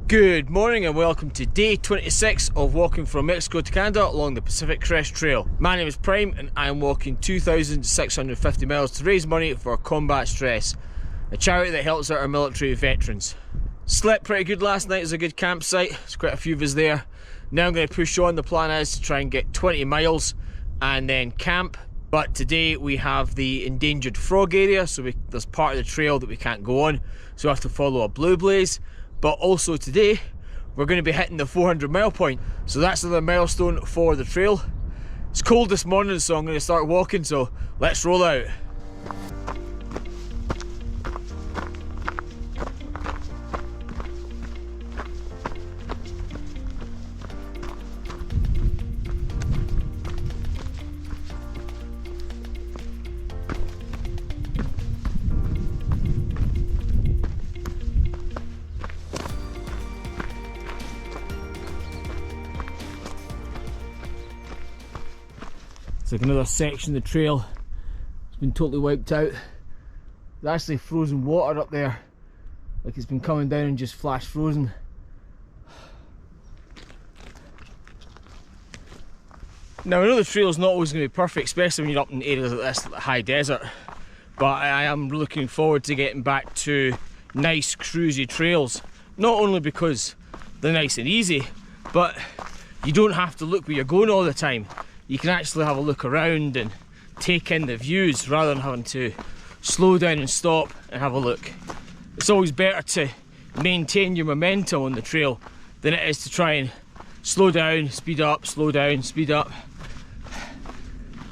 Good morning and welcome to day 26 of walking from Mexico to Canada along the Pacific Crest Trail. My name is Prime and I am walking 2,650 miles to raise money for Combat Stress, a charity that helps out our military veterans. Slept pretty good last night. It was a good campsite. There's quite a few of us there. Now I'm going to push on. The plan is to try and get 20 miles and then camp. But today we have the endangered frog area, so there's part of the trail that we can't go on, so we have to follow a blue blaze. But also today, we're going to be hitting the 400 mile point. So that's another milestone for the trail. It's cold this morning, so I'm going to start walking, so let's roll out. It's like another section of the trail. It's been totally wiped out. There's actually frozen water up there. Like it's been coming down and just flash frozen. Now I know the trail's not always going to be perfect, especially when you're up in areas like this, like the high desert. But I am looking forward to getting back to nice cruisy trails. Not only because they're nice and easy, but you don't have to look where you're going all the time. You can actually have a look around and take in the views rather than having to slow down and stop and have a look. It's always better to maintain your momentum on the trail than it is to try and slow down, speed up, slow down, speed up.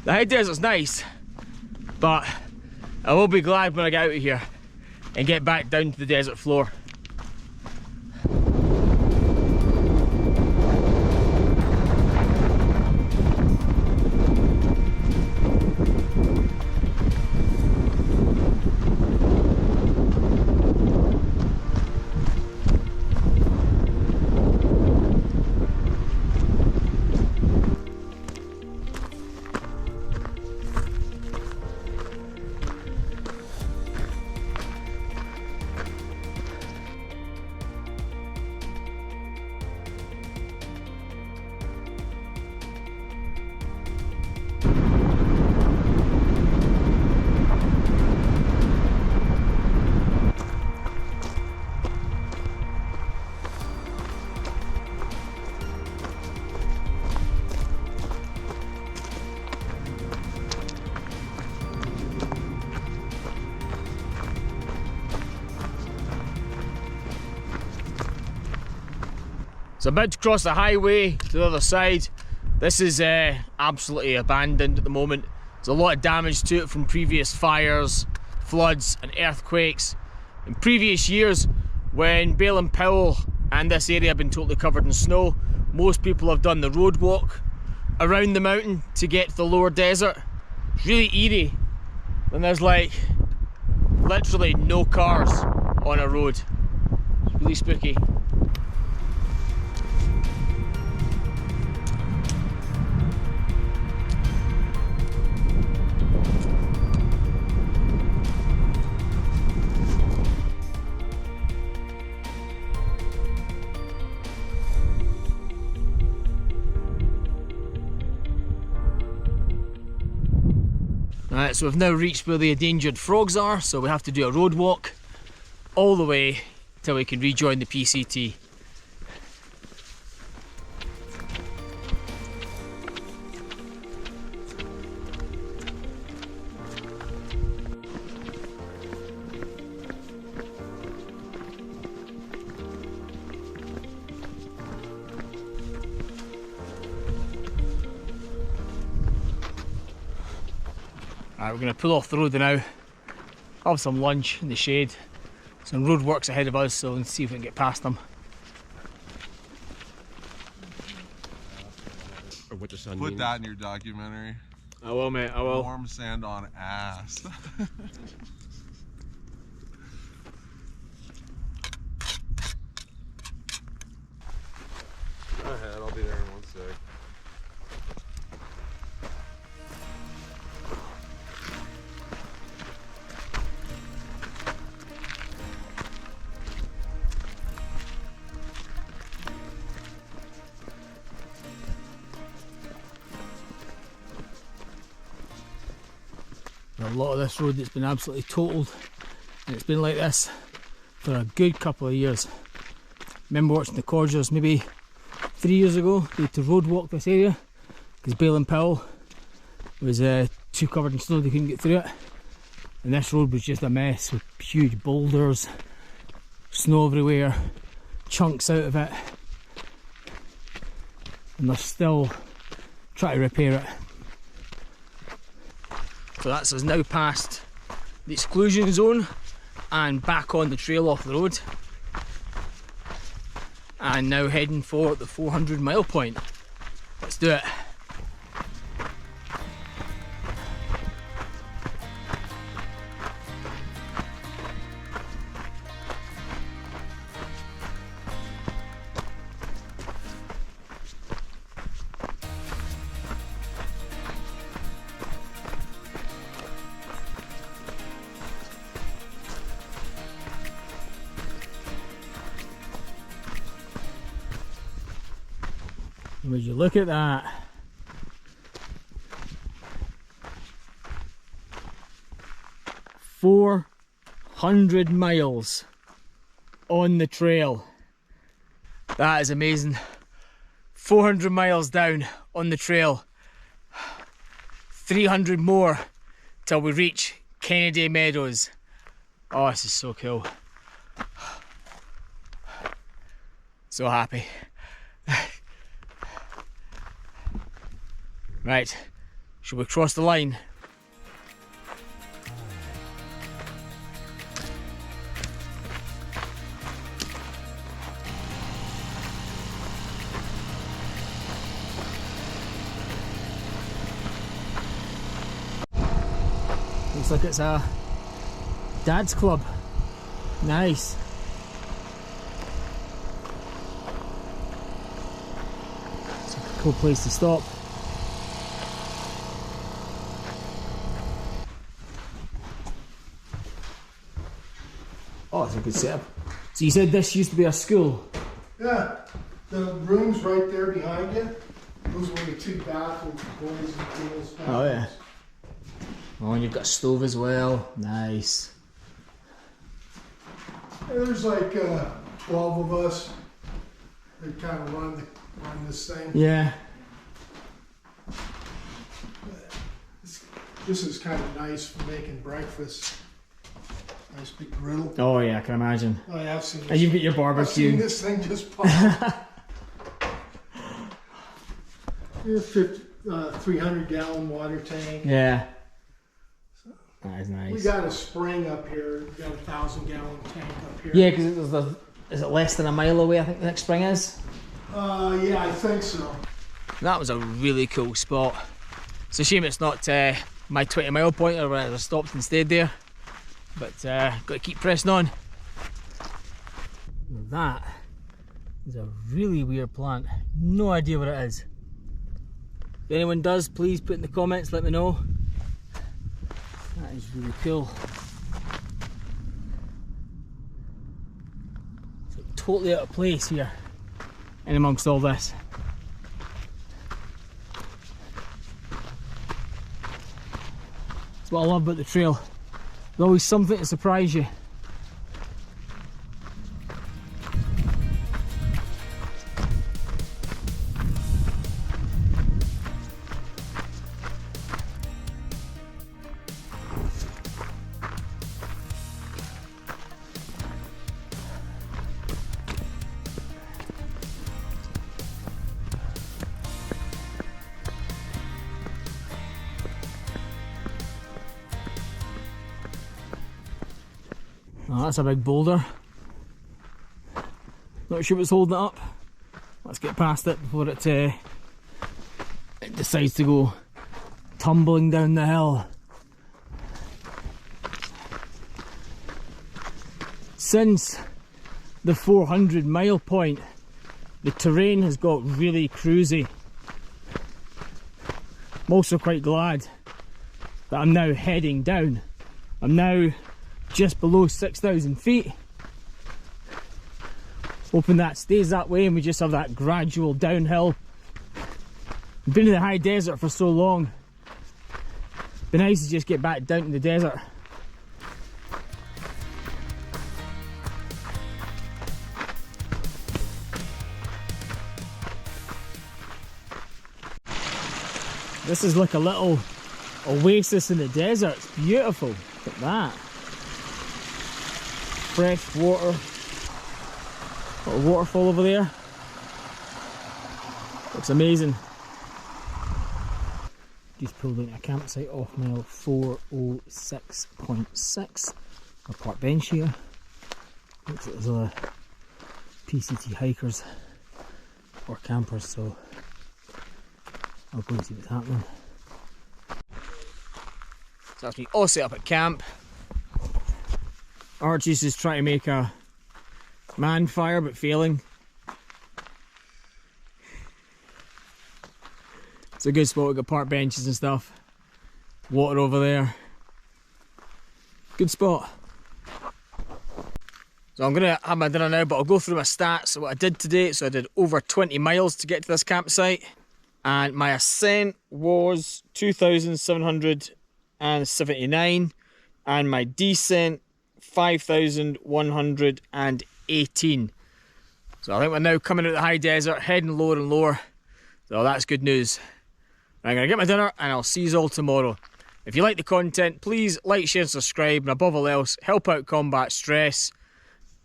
The high desert's nice, but I will be glad when I get out of here and get back down to the desert floor. So I'm about to cross the highway to the other side. This is absolutely abandoned at the moment. There's a lot of damage to it from previous fires, floods and earthquakes. In previous years, when Bale and Powell and this area have been totally covered in snow, most people have done the road walk around the mountain to get to the lower desert. It's really eerie when there's like literally no cars on a road. It's really spooky. Alright, so we've now reached where the endangered frogs are, so we have to do a road walk all the way till we can rejoin the PCT. Alright, we're going to pull off the road now, have some lunch in the shade. Some road works ahead of us, so let's see if we can get past them. Or what the sun Put means. that in your documentary. I will, mate, I will. Warm sand on ass. Go ahead, I'll be there in 1 sec. lot of this road that's been absolutely totaled, and it's been like this for a good couple of years. Remember watching the Corgers maybe 3 years ago, they had to road walk this area because Bale and Powell was too covered in snow, they couldn't get through it. And this road was just a mess with huge boulders, snow everywhere, chunks out of it, and they're still trying to repair it. So that's us now past the exclusion zone and back on the trail off the road, and now heading for the 400 mile point. Let's do it. Would you look at that? "400 miles on the trail." That is amazing. 400 miles down on the trail. 300 more till we reach Kennedy Meadows. Oh, this is so cool. So happy. Right, shall we cross the line? Looks like it's a dad's club. Nice. It's a cool place to stop. Oh, that's a good setup. So you said this used to be a school? Yeah, the room's right there behind you. Those were the two bathrooms, boys and girls. Oh yeah. Oh, and you've got a stove as well. Nice. And there's like 12 of us that kind of run this thing. Yeah. This is kind of nice for making breakfast. Nice big griddle. Oh yeah, I can imagine. Oh yeah, I've seen this. And you've got your barbecue. I've seen this thing just pop. Here's 300-gallon water tank. Yeah. That is nice. We got a spring up here. We got a 1,000-gallon tank up here. Yeah, because is it less than a mile away, I think the next spring is? Yeah, I think so. That was a really cool spot. It's a shame it's not my 20-mile point, or I stopped and stayed there. But got to keep pressing on. That is a really weird plant. No idea what it is. If anyone does, please put in the comments, let me know. That is really cool. It's like totally out of place here, in amongst all this. That's what I love about the trail. There's always something to surprise you. Oh, that's a big boulder. Not sure what's holding it up. Let's get past it before it decides to go tumbling down the hill. Since the 400 mile point, the terrain has got really cruisy. I'm also quite glad that I'm now heading down. I'm now just below 6,000 feet. Hoping that stays that way and we just have that gradual downhill. I've been in the high desert for so long. Be nice to just get back down to the desert. This is like a little oasis in the desert. It's beautiful. Look at that. Fresh water. Little waterfall over there. Looks amazing. Just pulled into a campsite off mile 406.6. A park bench here. Looks like there's other PCT hikers or campers, so I'll go and see what's happening. So that's me all set up at camp. Archie's just trying to make a man fire but failing. It's a good spot, we've got park benches and stuff. Water over there. Good spot. So I'm gonna have my dinner now, but I'll go through my stats of what I did today. So I did over 20 miles to get to this campsite. And my ascent was 2,779. And my descent, 5,118. So I think we're now coming out of the high desert, heading lower and lower. So that's good news. I'm going to get my dinner and I'll see you all tomorrow. If you like the content, please like, share and subscribe. And above all else, help out combat stress.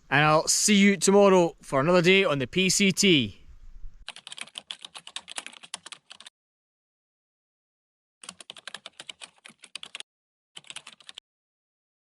And I'll see you tomorrow for another day on the PCT.